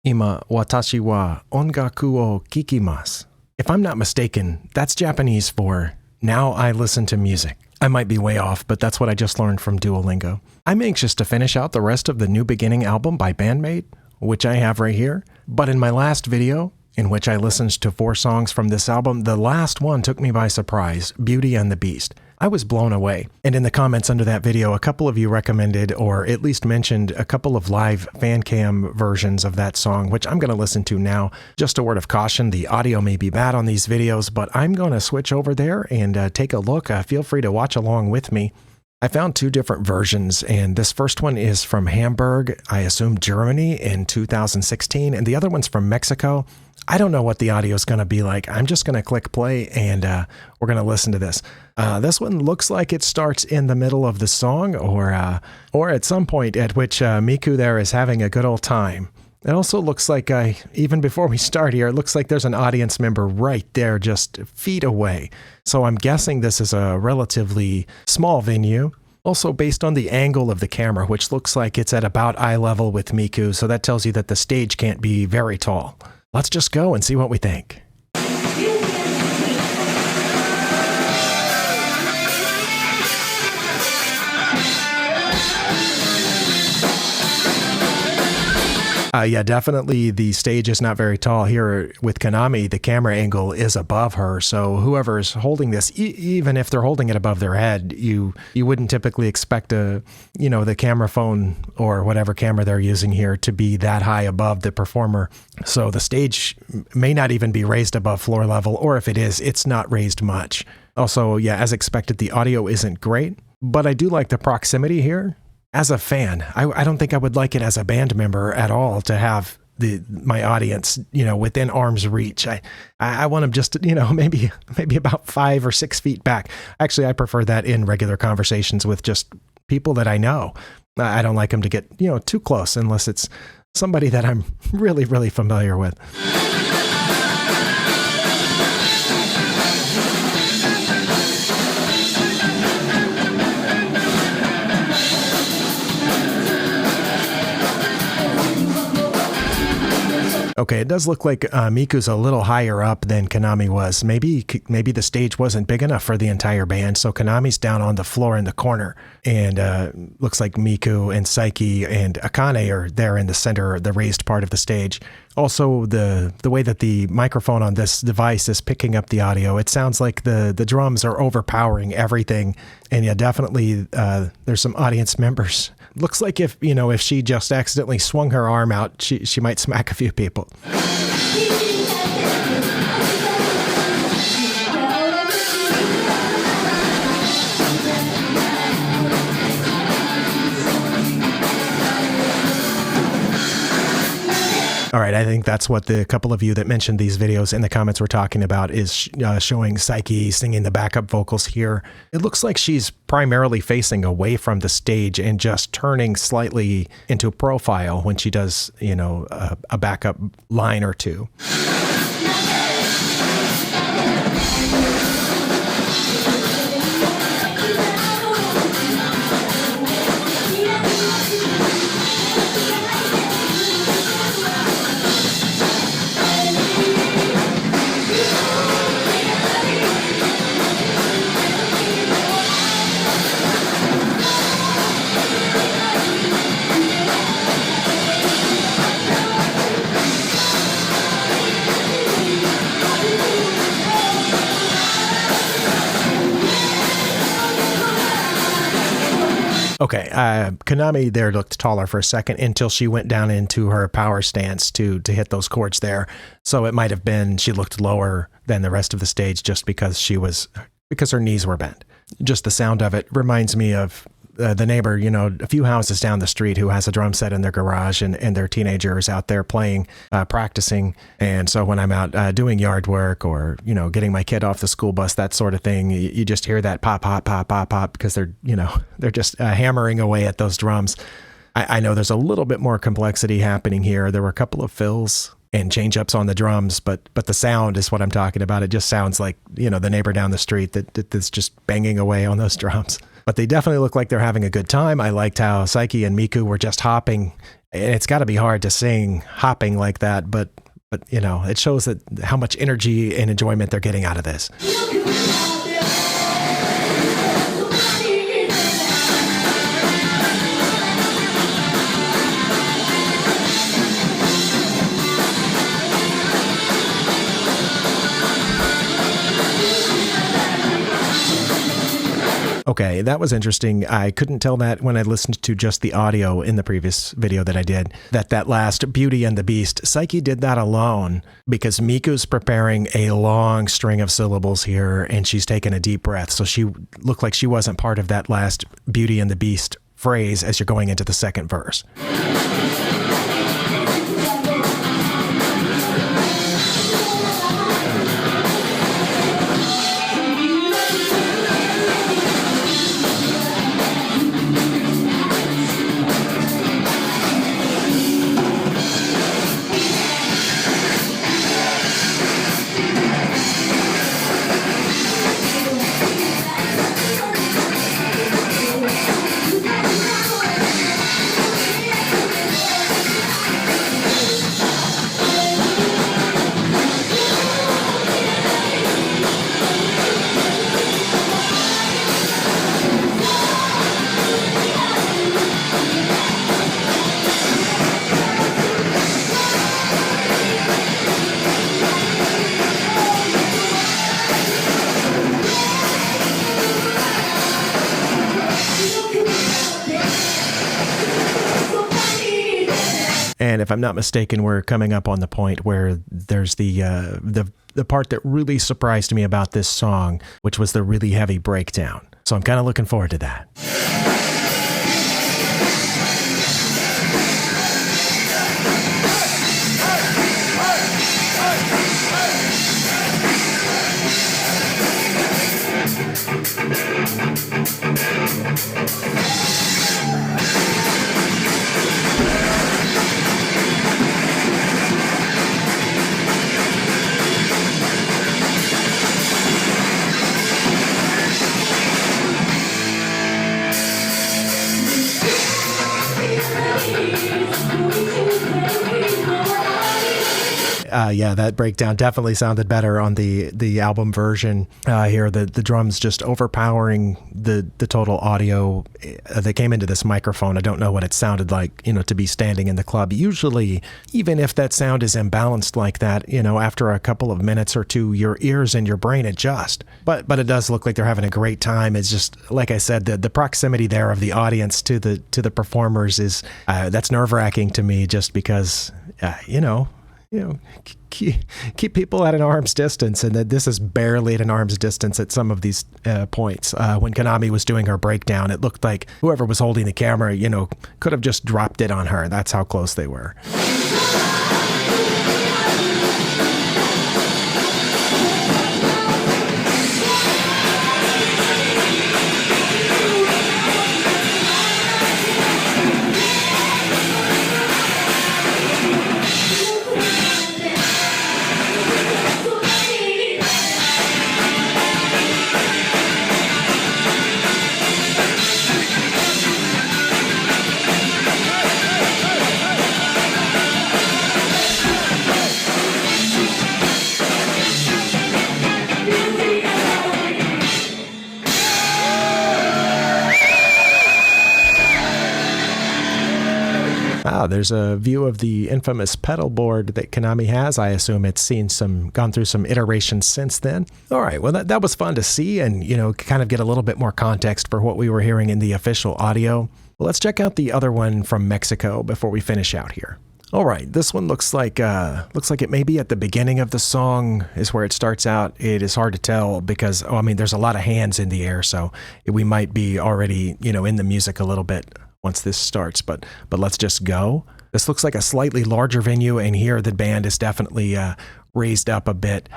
Ima watashi wa ongaku o kikimasu. If I'm not mistaken, that's Japanese for now I listen to music. I might be way off, but that's what I just learned from Duolingo. I'm anxious to finish out the rest of the New Beginning album by Band-Maid, which I have right here. But in my last video, in which I listened to 4 songs from this album, the last one took me by surprise, Beauty and the Beast. I was blown away. And in the comments under that video, a couple of you recommended, or at least mentioned, a couple of live FANCAM versions of that song, which I'm going to listen to now. Just a word of caution, the audio may be bad on these videos, but I'm going to switch over there and take a look. Feel free to watch along with me. I found 2 different versions, and this first one is from Hamburg, I assume Germany, in 2016, and the other one's from Mexico. I don't know what the audio is going to be like. I'm just going to click play, and we're going to listen to this. This one looks like it starts in the middle of the song, or at some point at which Miku there is having a good old time. It also looks like, even before we start here, it looks like there's an audience member right there just feet away. So I'm guessing this is a relatively small venue. Also based on the angle of the camera, which looks like it's at about eye level with Miku, so that tells you that the stage can't be very tall. Let's just go and see what we think. Yeah, definitely the stage is not very tall. Here with Konami, the camera angle is above her, so whoever's holding this, even if they're holding it above their head, you wouldn't typically expect the camera phone or whatever camera they're using here to be that high above the performer. So the stage may not even be raised above floor level, or if it is, it's not raised much. Also, yeah, as expected, the audio isn't great, but I do like the proximity here. As a fan, I don't think I would like it as a band member at all to have my audience, within arm's reach. I want them just, maybe about 5 or 6 feet back. Actually, I prefer that in regular conversations with just people that I know. I don't like them to get, too close unless it's somebody that I'm really, really familiar with. Okay, it does look like Miku's a little higher up than Konami was. Maybe the stage wasn't big enough for the entire band, so Konami's down on the floor in the corner, and looks like Miku and Saiki and Akane are there in the center, the raised part of the stage. Also, the way that the microphone on this device is picking up the audio, it sounds like the drums are overpowering everything, and yeah, definitely there's some audience members. Looks like if she just accidentally swung her arm out, she might smack a few people. All right, I think that's what the couple of you that mentioned these videos in the comments were talking about, is showing Saiki singing the backup vocals here. It looks like she's primarily facing away from the stage and just turning slightly into profile when she does, a backup line or two. Okay, Konami there looked taller for a second until she went down into her power stance to hit those chords there. So it might have been she looked lower than the rest of the stage just because her knees were bent. Just the sound of it reminds me of the neighbor, a few houses down the street who has a drum set in their garage and their teenagers out there playing, practicing. And so when I'm out doing yard work or, getting my kid off the school bus, that sort of thing, you just hear that pop, pop, pop, pop, pop, because they're just hammering away at those drums. I know there's a little bit more complexity happening here. There were a couple of fills and change-ups on the drums, but the sound is what I'm talking about. It just sounds like, the neighbor down the street that's just banging away on those drums. But they definitely look like they're having a good time. I liked how Saiki and Miku were just hopping And it's got to be hard to sing hopping like that, but you know, it shows that how much energy and enjoyment they're getting out of this. Okay, that was interesting. I couldn't tell that when I listened to just the audio in the previous video that I did, that last Beauty and the Beast, Psyche did that alone because Miku's preparing a long string of syllables here and she's taking a deep breath. So she looked like she wasn't part of that last Beauty and the Beast phrase as you're going into the second verse. And if I'm not mistaken, we're coming up on the point where there's the part that really surprised me about this song, which was the really heavy breakdown. So I'm kind of looking forward to that. Yeah, that breakdown definitely sounded better on the album version. Here, the drums just overpowering the total audio that came into this microphone. I don't know what it sounded like, to be standing in the club. Usually, even if that sound is imbalanced like that, after a couple of minutes or two, your ears and your brain adjust. But it does look like they're having a great time. It's just, like I said, the proximity there of the audience to the performers is that's nerve-wracking to me, just because, keep people at an arm's distance, and that this is barely at an arm's distance at some of these points. When Konami was doing her breakdown, it looked like whoever was holding the camera, could have just dropped it on her. That's how close they were. There's a view of the infamous pedal board that Konami has. I assume it's gone through some iterations since then. All right, well, that was fun to see and, kind of get a little bit more context for what we were hearing in the official audio. Well, let's check out the other one from Mexico before we finish out here. All right, this one looks like it may be at the beginning of the song is where it starts out. It is hard to tell because, there's a lot of hands in the air, so we might be already, in the music a little bit once this starts, but let's just go. This looks like a slightly larger venue, and here the band is definitely raised up a bit.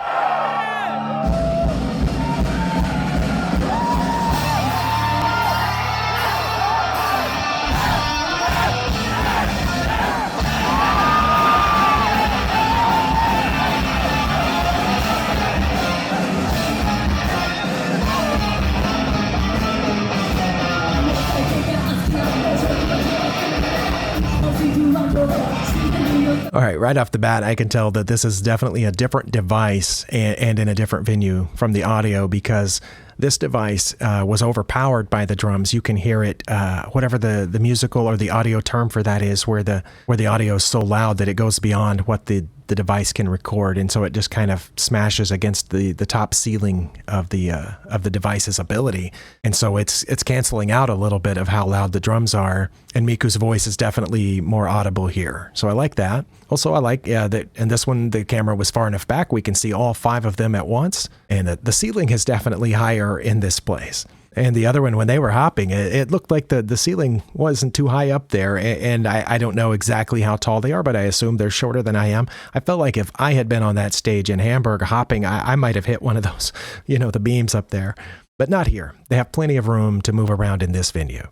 All right off the bat, I can tell that this is definitely a different device and in a different venue from the audio, because this device was overpowered by the drums. You can hear it, whatever the musical or the audio term for that is, where the audio is so loud that it goes beyond what the device can record, and so it just kind of smashes against the top ceiling of the device's ability, and so it's canceling out a little bit of how loud the drums are. And Miku's voice is definitely more audible here, so I like that. Also, I like that in this one the camera was far enough back we can see all 5 of them at once, and the ceiling is definitely higher in this place. And the other one, when they were hopping, it looked like the ceiling wasn't too high up there. And I don't know exactly how tall they are, but I assume they're shorter than I am. I felt like if I had been on that stage in Hamburg hopping, I might have hit one of those, the beams up there. But not here. They have plenty of room to move around in this venue.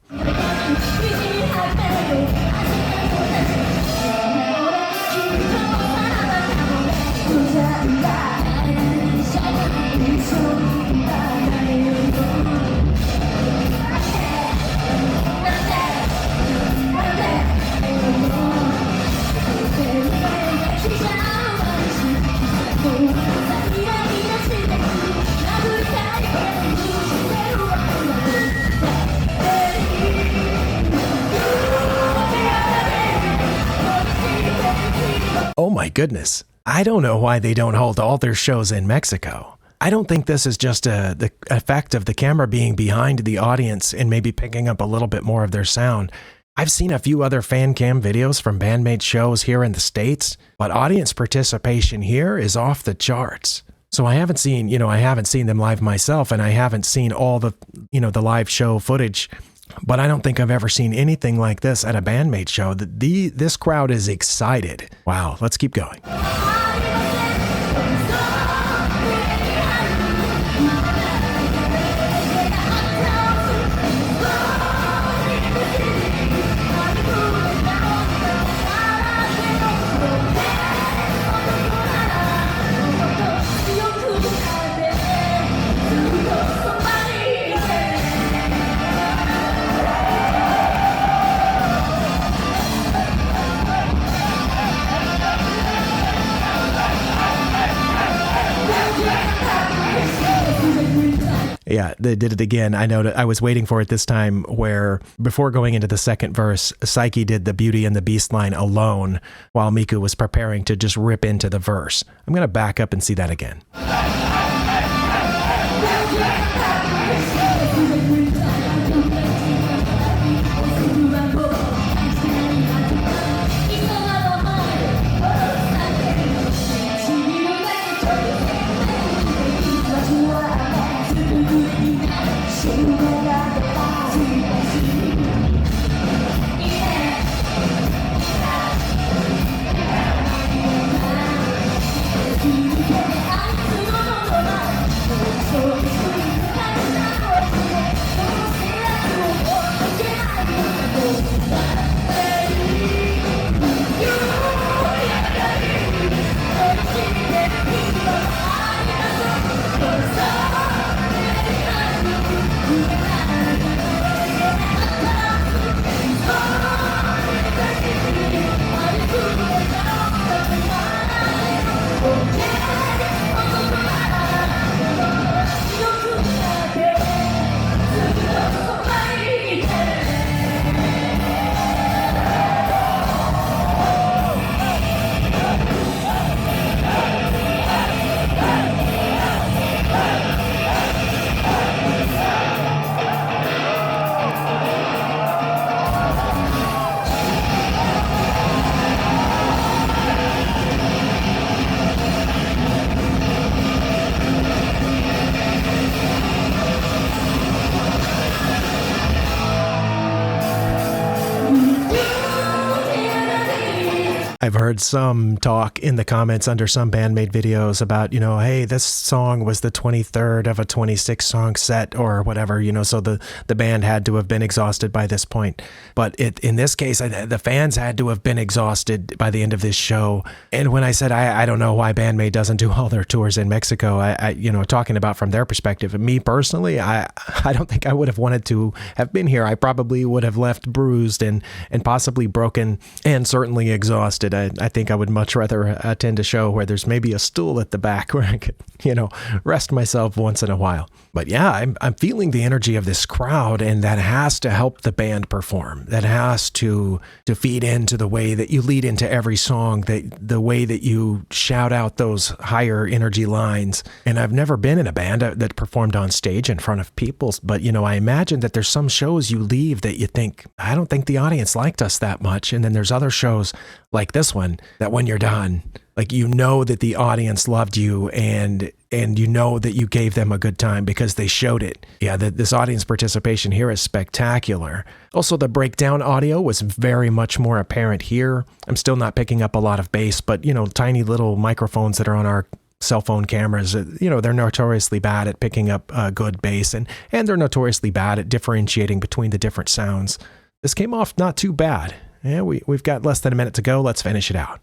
Oh my goodness. I don't know why they don't hold all their shows in Mexico. I don't think this is just the effect of the camera being behind the audience and maybe picking up a little bit more of their sound. I've seen a few other Fancam videos from Band-Maid shows here in the States, but audience participation here is off the charts. So I haven't seen them live myself, and I haven't seen all the live show footage. But I don't think I've ever seen anything like this at a Band-Maid show. This crowd is excited. Wow, let's keep going. Yeah, they did it again. I know that I was waiting for it this time, where before going into the second verse, Psyche did the Beauty and the Beast line alone while Miku was preparing to just rip into the verse. I'm going to back up and see that again. I've heard some talk in the comments under some Band-Maid videos about, hey, this song was the 23rd of a 26-song set or whatever, so the band had to have been exhausted by this point. But in this case, the fans had to have been exhausted by the end of this show. And when I said I don't know why Band-Maid doesn't do all their tours in Mexico, I talking about from their perspective, me personally, I don't think I would have wanted to have been here. I probably would have left bruised and possibly broken and certainly exhausted. it. I think I would much rather attend a show where there's maybe a stool at the back where I could, rest myself once in a while. But yeah, I'm feeling the energy of this crowd, and that has to help the band perform. That has to feed into the way that you lead into every song, the way that you shout out those higher energy lines. And I've never been in a band that performed on stage in front of people, but I imagine that there's some shows you leave that you think, I don't think the audience liked us that much. And then there's other shows like this one that when you're done, like that the audience loved you and that you gave them a good time because they showed it. Yeah, this audience participation here is spectacular. Also, the breakdown audio was very much more apparent here. I'm still not picking up a lot of bass, but tiny little microphones that are on our cell phone cameras, they're notoriously bad at picking up good bass, and they're notoriously bad at differentiating between the different sounds. This came off not too bad. Yeah, we've got less than a minute to go. Let's finish it out.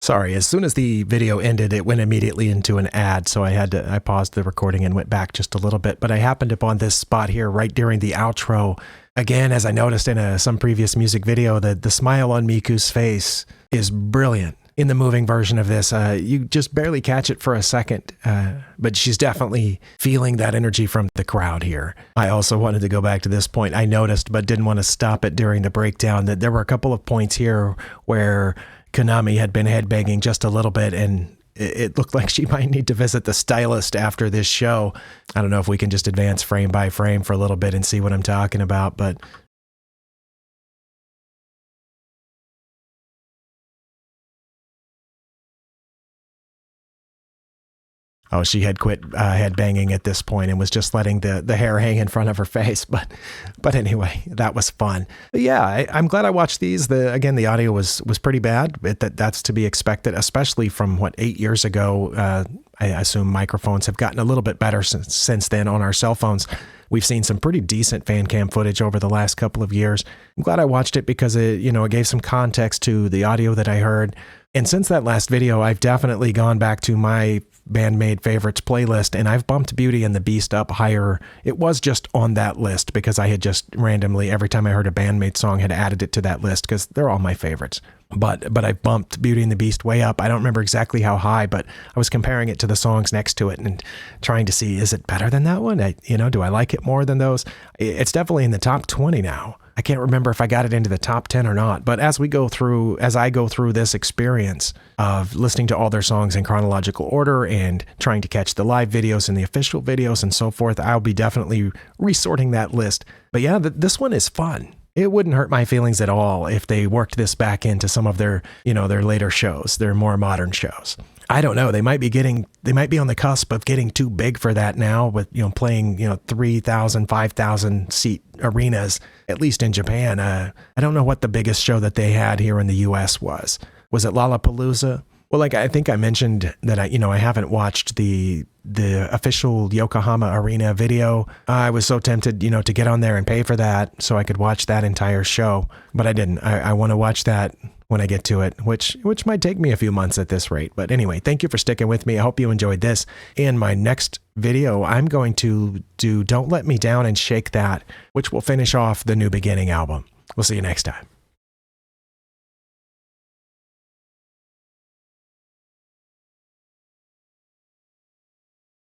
Sorry, as soon as the video ended, it went immediately into an ad, so I paused the recording and went back just a little bit, but I happened upon this spot here right during the outro. Again, as I noticed in some previous music video, the smile on Miku's face is brilliant. In the moving version of this, you just barely catch it for a second, but she's definitely feeling that energy from the crowd here. I also wanted to go back to this point. I noticed, but didn't want to stop it during the breakdown, that there were a couple of points here where Konami had been headbanging just a little bit, and it looked like she might need to visit the stylist after this show. I don't know if we can just advance frame by frame for a little bit and see what I'm talking about, but oh, she had quit headbanging at this point and was just letting the hair hang in front of her face. But anyway, that was fun. But yeah, I'm glad I watched these. Again, the audio was pretty bad. That's to be expected, especially from 8 years ago. I assume microphones have gotten a little bit better since then on our cell phones. We've seen some pretty decent FanCam footage over the last couple of years. I'm glad I watched it because it gave some context to the audio that I heard. And since that last video, I've definitely gone back to my Band-Maid favorites playlist, and I've bumped Beauty and the Beast up higher. It was just on that list because I had just randomly, every time I heard a Band-Maid song, had added it to that list because they're all my favorites. But I bumped Beauty and the Beast way up. I don't remember exactly how high, but I was comparing it to the songs next to it and trying to see, is it better than that one? Do I like it more than those? It's definitely in the top 20 now. I can't remember if I got it into the top 10 or not, but as I go through this experience of listening to all their songs in chronological order and trying to catch the live videos and the official videos and so forth, I'll be definitely resorting that list. But yeah, this one is fun. It wouldn't hurt my feelings at all if they worked this back into some of their later shows, their more modern shows. I don't know. They might be on the cusp of getting too big for that now with, playing, 3,000, 5,000 seat arenas, at least in Japan. I don't know what the biggest show that they had here in the US was. Was it Lollapalooza? Well, I think I mentioned that I haven't watched the official Yokohama Arena video. I was so tempted, to get on there and pay for that so I could watch that entire show, but I didn't. I want to watch that when I get to it, which might take me a few months at this rate. But anyway, thank you for sticking with me. I hope you enjoyed this. In my next video, I'm going to do Don't Let Me Down and Shake That, which will finish off the New Beginning album. We'll see you next time.